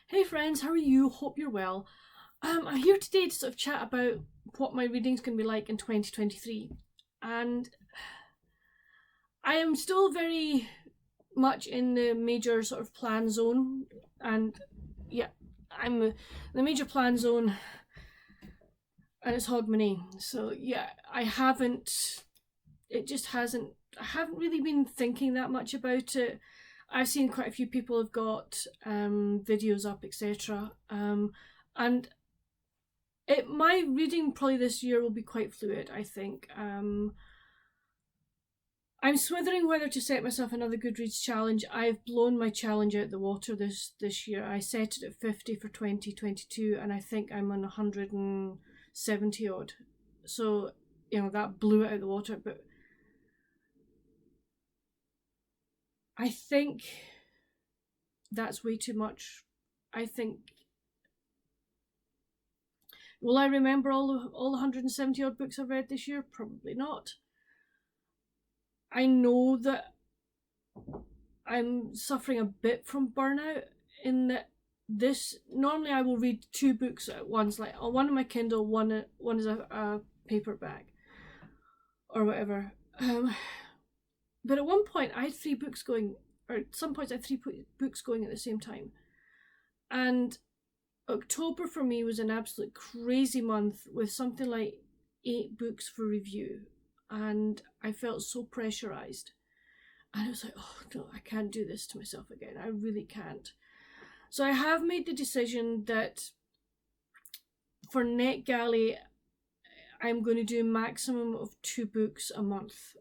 Hey friends, how are you? Hope you're well. I'm here today to sort of chat about what my reading's going to be like in 2023. And I am still very much in the major sort of plan zone. And yeah, I'm the major plan zone and it's Hogmanay. So yeah, it just hasn't, I haven't really been thinking that much about it. I've seen quite a few people have got videos up, etc. And my reading probably this year will be quite fluid, I think. I'm swithering whether to set myself another Goodreads challenge. I've blown my challenge out the water this year. I set it at 50 for 2022 and I think I'm on 170 odd. So, that blew it out the water. But I think that's way too much. I think, will I remember all the 170 odd books I've read this year? Probably not. I know that I'm suffering a bit from burnout in that normally I will read two books at once, like one on my Kindle, one is a paperback or whatever. But at one point I had three books going, or at some points I had three books going at the same time. And October for me was an absolute crazy month with something like 8 books for review. And I felt so pressurized. And I was like, oh no, I can't do this to myself again. I really can't. So I have made the decision that for NetGalley, I'm going to do a maximum of 2 books a month.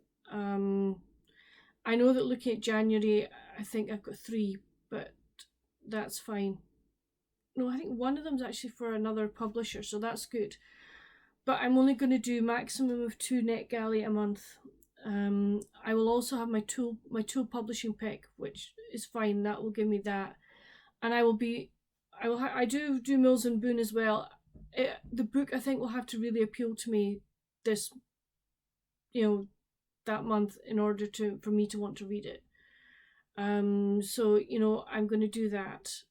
I know that looking at January, I think I've got 3, but that's fine. No, I think one of them's actually for another publisher, so that's good. But I'm only going to do maximum of 2 NetGalley a month. I will also have my tool publishing pick, which is fine. That will give me that, and I do Mills and Boon as well. The book I think will have to really appeal to me this, that month in order for me to want to read it. So I'm going to do that.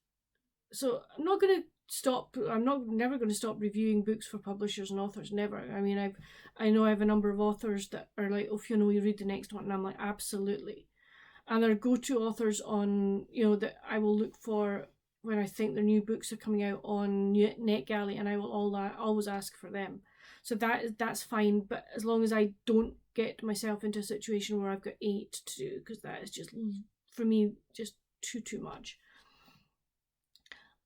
So I'm not going to stop. Never going to stop reviewing books for publishers and authors. Never. I mean, I know I have a number of authors that are like, oh, Fiona, will you read the next one? And I'm like, absolutely. And they're go-to authors on, that I will look for when I think their new books are coming out on NetGalley, and I will always ask for them. So that's fine. But as long as I don't get myself into a situation where I've got 8 to do, because that is just, for me, just too much.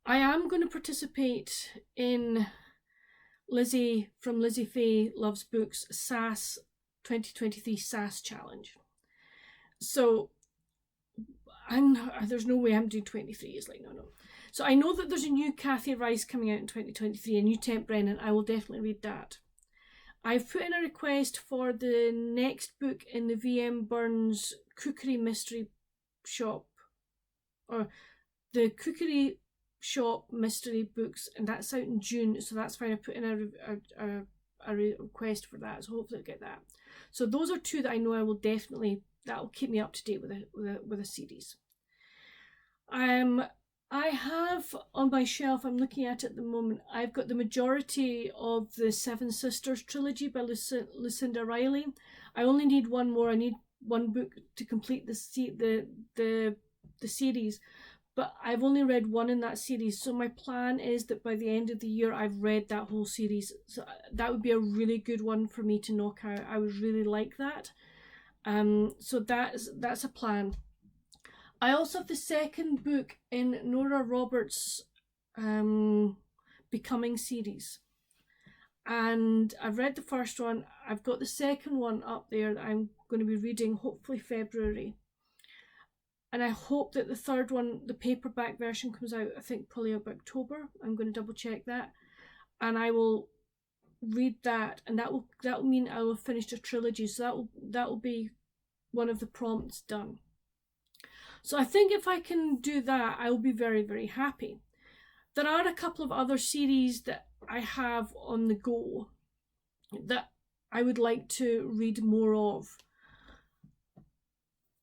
I am going to participate in Lizzie from Lizzie Fay Loves Books SAS 2023 SAS Challenge. So there's no way I'm doing 23. It's like, no. So I know that there's a new Kathy Rice coming out in 2023, a new Temp Brennan. I will definitely read that. I've put in a request for the next book in the VM Burns Cookery Mystery Shop, or the Cookery Shop mystery books, and that's out in June, so that's fine. I put in a request for that, so hopefully I'll get that. So those are 2 that I know I will definitely, that will keep me up to date with a series. I have on my shelf, I'm looking at it at the moment, I've got the majority of the Seven Sisters trilogy by Lucinda Riley. I only need one more. I need one book to complete the series, but I've only read one in that series. So my plan is that by the end of the year, I've read that whole series. So that would be a really good one for me to knock out. I would really like that. So that's a plan. I also have the second book in Nora Roberts' Becoming series. And I've read the first one. I've got the second one up there that I'm going to be reading, hopefully February. And I hope that the third one, the paperback version, comes out, I think probably about October. I'm going to double check that. And I will read that, and that will mean I will have finished a trilogy. So that will be one of the prompts done. So I think if I can do that, I will be very, very happy. There are a couple of other series that I have on the go that I would like to read more of.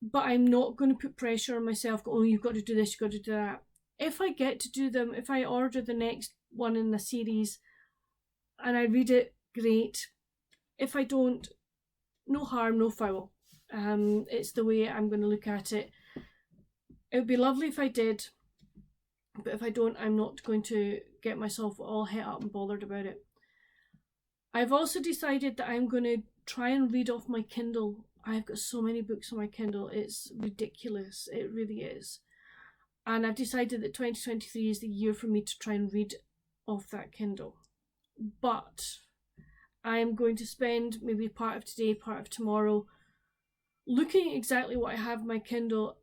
But I'm not going to put pressure on myself, oh, you've got to do this, you've got to do that. if I get to do them, if I order the next one in the series and I read it, great. If I don't, no harm, no foul. It's the way I'm going to look at it. It would be lovely if I did, but if I don't, I'm not going to get myself all het up and bothered about it. I've also decided that I'm going to try and read off my Kindle. I've got so many books on my Kindle, it's ridiculous, it really is. And I've decided that 2023 is the year for me to try and read off that Kindle. But I am going to spend maybe part of today, part of tomorrow, looking at exactly what I have in my Kindle,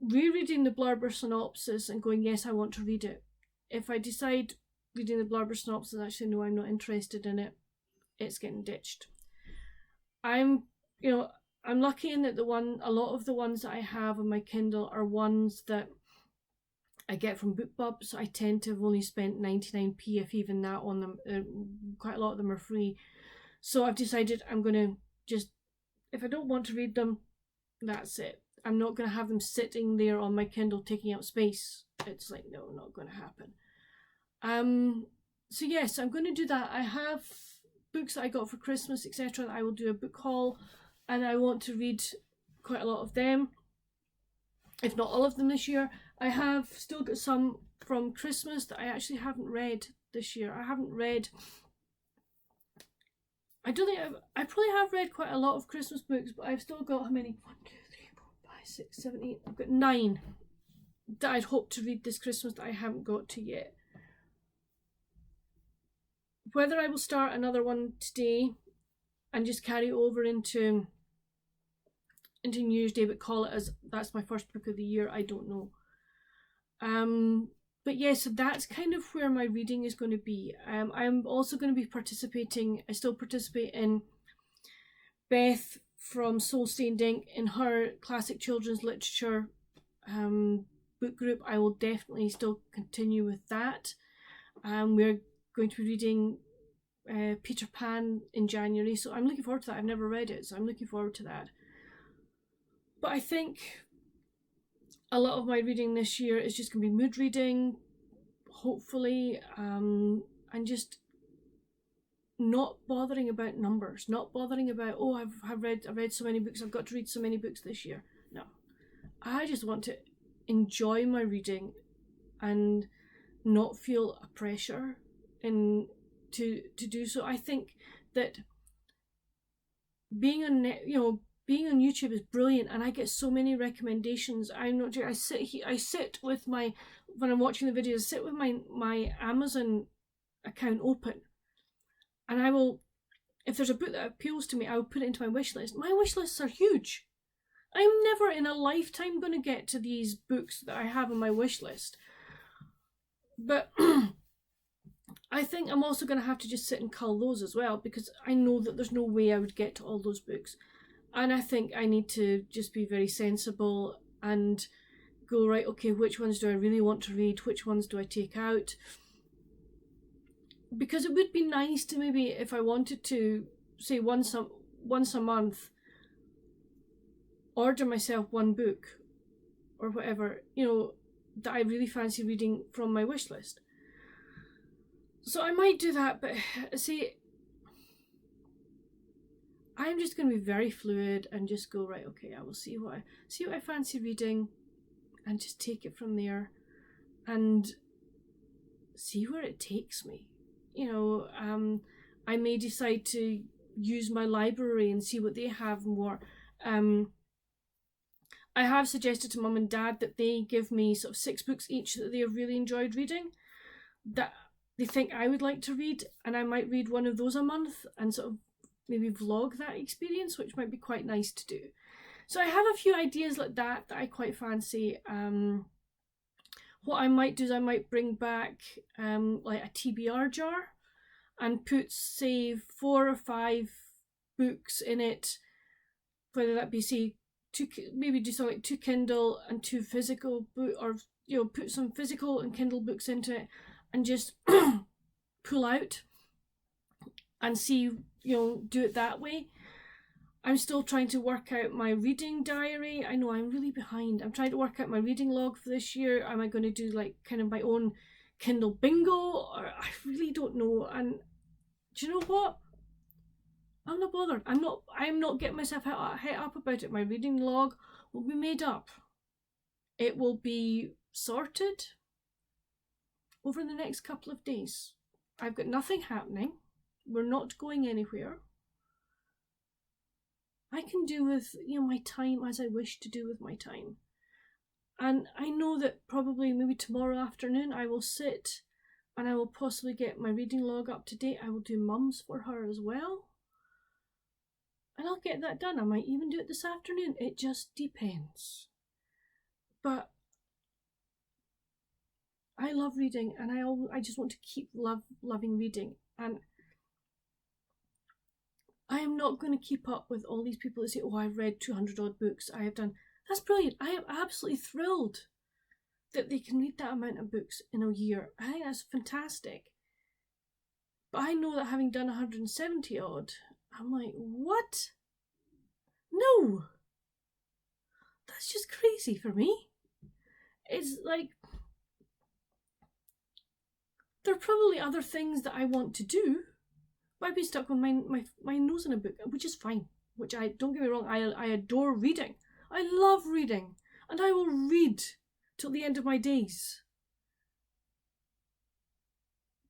rereading the blurb or synopsis and going, yes, I want to read it. If I decide reading the blurb or synopsis, actually, no, I'm not interested in it, it's getting ditched. I'm lucky in that a lot of the ones that I have on my Kindle are ones that I get from BookBub, so I tend to have only spent 99p, if even that, on them. Quite a lot of them are free. So I've decided I'm going to just, if I don't want to read them, that's it. I'm not going to have them sitting there on my Kindle taking up space. It's like, no, not going to happen. So yes, I'm going to do that. I have books that I got for Christmas, etc. I will do a book haul, and I want to read quite a lot of them, if not all of them this year. I have still got some from Christmas that I actually haven't read this year. I haven't read, I don't think I probably have read quite a lot of Christmas books, but I've still got how many? 1, 2, 3, 4, 5, 6, 7, 8. I've got 9 that I'd hoped to read this Christmas that I haven't got to yet. Whether I will start another one today and just carry over into New Year's Day, but call it as that's my first book of the year, I don't know. But yes, so that's kind of where my reading is going to be. I'm also going to be participating, I still participate in Beth from Soul Stained Ink in her classic children's literature book group. I will definitely still continue with that. We're going to be reading Peter Pan in January, so I'm looking forward to that. I've never read it, so I'm looking forward to that. But I think a lot of my reading this year is just going to be mood reading, hopefully, and just not bothering about numbers, not bothering about, oh, I've read so many books, I've got to read so many books this year. No, I just want to enjoy my reading and not feel a pressure to do so. I think that being on YouTube is brilliant, and I get so many recommendations. I sit with my, when I'm watching the videos, I sit with my Amazon account open, and I will, if there's a book that appeals to me, I will put it into my wish list. My wish lists are huge. I'm never in a lifetime going to get to these books that I have on my wish list. But I think I'm also going to have to just sit and cull those as well, because I know that there's no way I would get to all those books. And I think I need to just be very sensible and go, right, okay, which ones do I really want to read? Which ones do I take out? Because it would be nice to maybe, if I wanted to, say once a month, order myself one book or whatever, that I really fancy reading from my wish list. So I might do that, but see, I'm just going to be very fluid and just go, right, okay, I will see what I fancy reading and just take it from there and see where it takes me. I may decide to use my library and see what they have more. I have suggested to Mum and Dad that they give me sort of 6 books each that they have really enjoyed reading, that they think I would like to read, and I might read one of those a month and sort of maybe vlog that experience, which might be quite nice to do. So I have a few ideas like that I quite fancy. What I might do is I might bring back like a TBR jar and put, say, 4 or 5 books in it, whether that be, say, maybe do something like 2 Kindle and 2 physical book, or put some physical and Kindle books into it and just pull out and see, do it that way. I'm still trying to work out my reading diary. I know I'm really behind. I'm trying to work out my reading log for this year. Am I going to do like kind of my own Kindle bingo? Or I really don't know. And do you know what? I'm not bothered. I'm not getting myself het up about it. My reading log will be made up. It will be sorted over the next couple of days. I've got nothing happening. We're not going anywhere. I can do with, my time as I wish to do with my time. And I know that probably maybe tomorrow afternoon I will sit and I will possibly get my reading log up to date. I will do Mum's for her as well. And I'll get that done. I might even do it this afternoon. It just depends. But I love reading, and I just want to keep loving reading. And I am not going to keep up with all these people that say, oh, I've read 200 odd books. I have done. That's brilliant. I am absolutely thrilled that they can read that amount of books in a year. I think that's fantastic. But I know that having done 170 odd, I'm like, what? No! That's just crazy for me. It's like, there are probably other things that I want to do, but I've been stuck with my nose in a book, which is fine. Which don't get me wrong, I adore reading. I love reading, and I will read till the end of my days.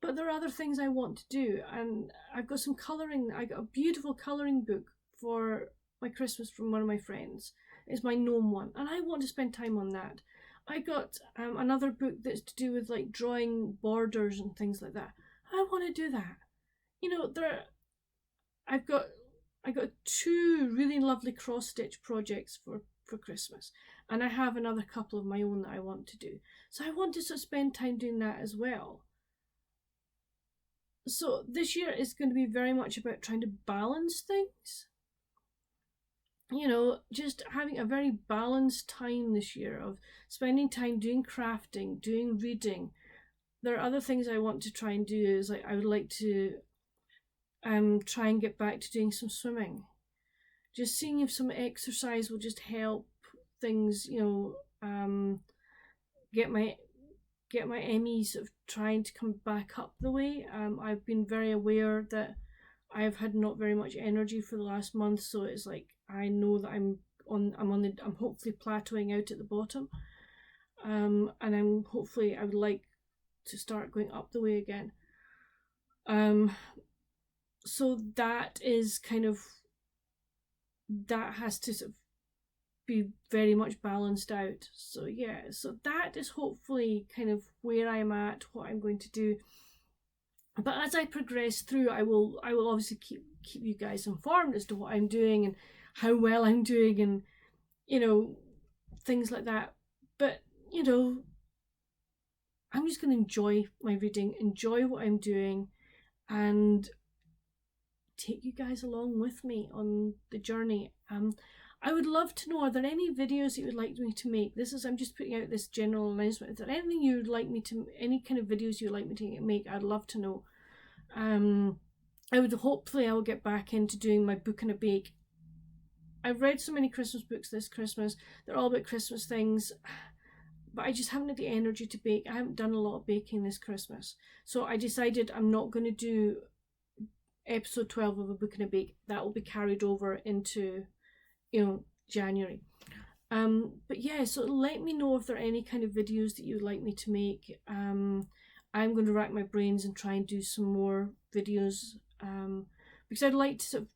But there are other things I want to do, and I've got some colouring. I got a beautiful colouring book for my Christmas from one of my friends. It's my gnome one, and I want to spend time on that. I got another book that's to do with like drawing borders and things like that. I want to do that. I got 2 really lovely cross stitch projects for Christmas, and I have another couple of my own that I want to do. So I want to sort of spend time doing that as well. So this year is going to be very much about trying to balance things. Just having a very balanced time this year of spending time doing crafting, doing reading. There are other things I want to try and do. Is like I would like to try and get back to doing some swimming. Just seeing if some exercise will just help things, get my Emmys of trying to come back up the way. I've been very aware that I've had not very much energy for the last month, so it's like I know that I'm hopefully plateauing out at the bottom, and I would like to start going up the way again. So that is that has to sort of be very much balanced out. So yeah, so that is hopefully kind of where I'm at, what I'm going to do. But as I progress through, I will obviously keep you guys informed as to what I'm doing and how well I'm doing, and things like that. But I'm just going to enjoy my reading, enjoy what I'm doing, and take you guys along with me on the journey. I would love to know, are there any videos that you would like me to make? I'm just putting out this general announcement. Is there anything you would like me to, any kind of videos you would like me to make? I'd love to know. I will get back into doing my book and a bake. I've read so many Christmas books this Christmas. They're all about Christmas things, but I just haven't had the energy to bake. I haven't done a lot of baking this Christmas. So I decided I'm not going to do episode 12 of a book and a bake. That will be carried over into January. But yeah, so let me know if there are any kind of videos that you'd like me to make. I'm going to rack my brains and try and do some more videos, because I'd like to sort of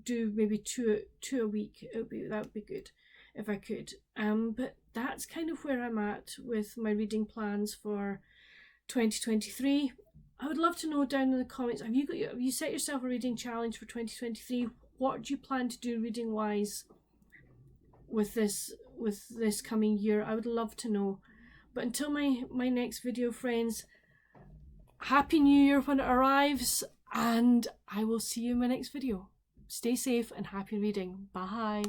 do maybe two a week. That would be good if I could. But that's kind of where I'm at with my reading plans for 2023. I would love to know down in the comments, have you set yourself a reading challenge for 2023? What do you plan to do reading wise with this coming year? I would love to know. But until my next video, friends, Happy New Year when it arrives, and I will see you in my next video. Stay safe and happy reading. Bye.